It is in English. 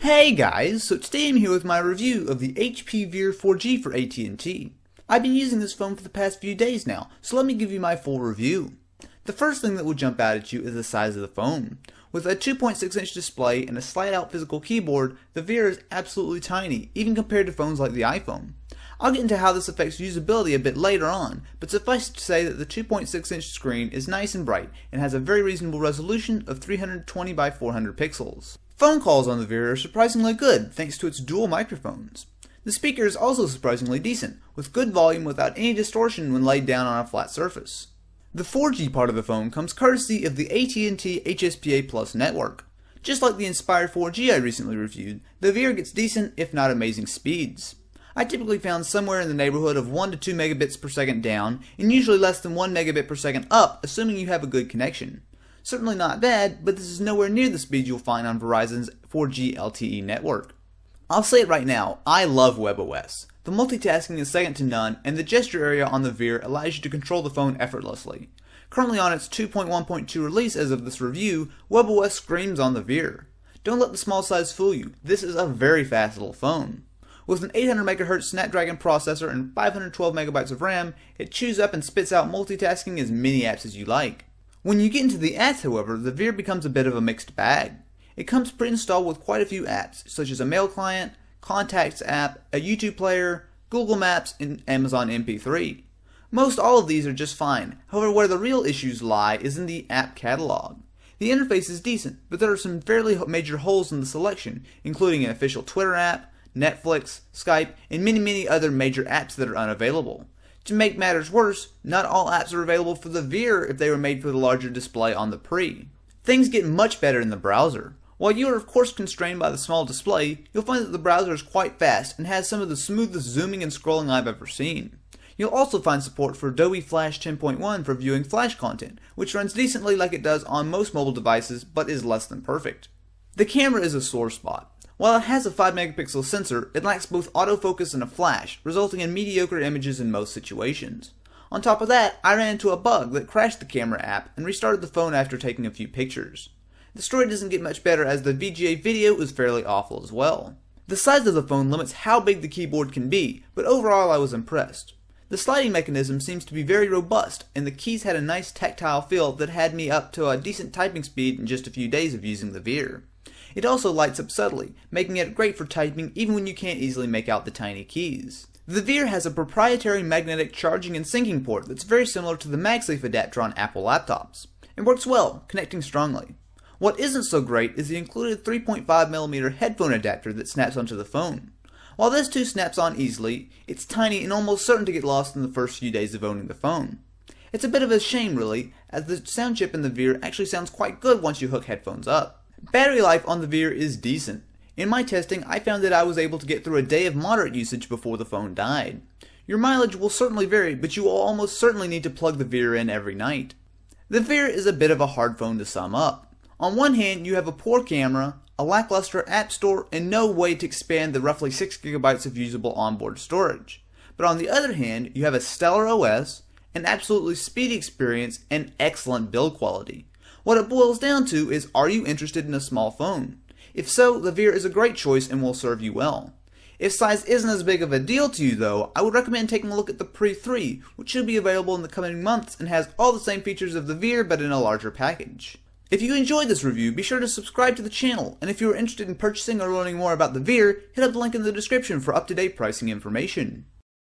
Hey guys, so today I'm here with my review of the HP Veer 4G for AT&T. I've been using this phone for the past few days now, so let me give you my full review. The first thing that will jump out at you is the size of the phone. With a 2.6-inch display and a slide-out physical keyboard, the Veer is absolutely tiny, even compared to phones like the iPhone. I'll get into how this affects usability a bit later on, but suffice to say that the 2.6-inch screen is nice and bright and has a very reasonable resolution of 320 by 400 pixels. Phone calls on the Veer are surprisingly good thanks to its dual microphones. The speaker is also surprisingly decent, with good volume without any distortion when laid down on a flat surface. The 4G part of the phone comes courtesy of the AT&T HSPA Plus network. Just like the Inspire 4G I recently reviewed, the Veer gets decent if not amazing speeds. I typically found somewhere in the neighborhood of 1 to 2 megabits per second down, and usually less than 1 megabit per second up, assuming you have a good connection. Certainly not bad, but this is nowhere near the speed you'll find on Verizon's 4G LTE network. I'll say it right now, I love WebOS. The multitasking is second to none, and the gesture area on the Veer allows you to control the phone effortlessly. Currently on its 2.1.2 release as of this review, WebOS screams on the Veer. Don't let the small size fool you, this is a very fast little phone. With an 800MHz Snapdragon processor and 512MB of RAM, it chews up and spits out multitasking as many apps as you like. When you get into the apps, however, the Veer becomes a bit of a mixed bag. It comes pre-installed with quite a few apps, such as a mail client, contacts app, a YouTube player, Google Maps, and Amazon MP3. Most all of these are just fine, however where the real issues lie is in the app catalog. The interface is decent, but there are some fairly major holes in the selection, including an official Twitter app, Netflix, Skype, and many other major apps that are unavailable. To make matters worse, not all apps are available for the Veer if they were made for the larger display on the Pre. Things get much better in the browser. While you are of course constrained by the small display, you'll find that the browser is quite fast and has some of the smoothest zooming and scrolling I've ever seen. You'll also find support for Adobe Flash 10.1 for viewing Flash content, which runs decently like it does on most mobile devices but is less than perfect. The camera is a sore spot. While it has a 5-megapixel sensor, it lacks both autofocus and a flash, resulting in mediocre images in most situations. On top of that, I ran into a bug that crashed the camera app and restarted the phone after taking a few pictures. The story doesn't get much better as the VGA video is fairly awful as well. The size of the phone limits how big the keyboard can be, but overall I was impressed. The sliding mechanism seems to be very robust, and the keys had a nice tactile feel that had me up to a decent typing speed in just a few days of using the Veer. It also lights up subtly, making it great for typing even when you can't easily make out the tiny keys. The Veer has a proprietary magnetic charging and syncing port that's very similar to the MagSafe adapter on Apple laptops. It works well, connecting strongly. What isn't so great is the included 3.5mm headphone adapter that snaps onto the phone. While this too snaps on easily, it's tiny and almost certain to get lost in the first few days of owning the phone. It's a bit of a shame really, as the sound chip in the Veer actually sounds quite good once you hook headphones up. Battery life on the Veer is decent. In my testing, I found that I was able to get through a day of moderate usage before the phone died. Your mileage will certainly vary, but you will almost certainly need to plug the Veer in every night. The Veer is a bit of a hard phone to sum up. On one hand, you have a poor camera, a lackluster app store, and no way to expand the roughly 6GB of usable onboard storage. But on the other hand, you have a stellar OS, an absolutely speedy experience, and excellent build quality. What it boils down to is, are you interested in a small phone? If so, the Veer is a great choice and will serve you well. If size isn't as big of a deal to you though, I would recommend taking a look at the Pre 3, which should be available in the coming months and has all the same features of the Veer but in a larger package. If you enjoyed this review, be sure to subscribe to the channel, and if you are interested in purchasing or learning more about the Veer, hit up the link in the description for up-to-date pricing information.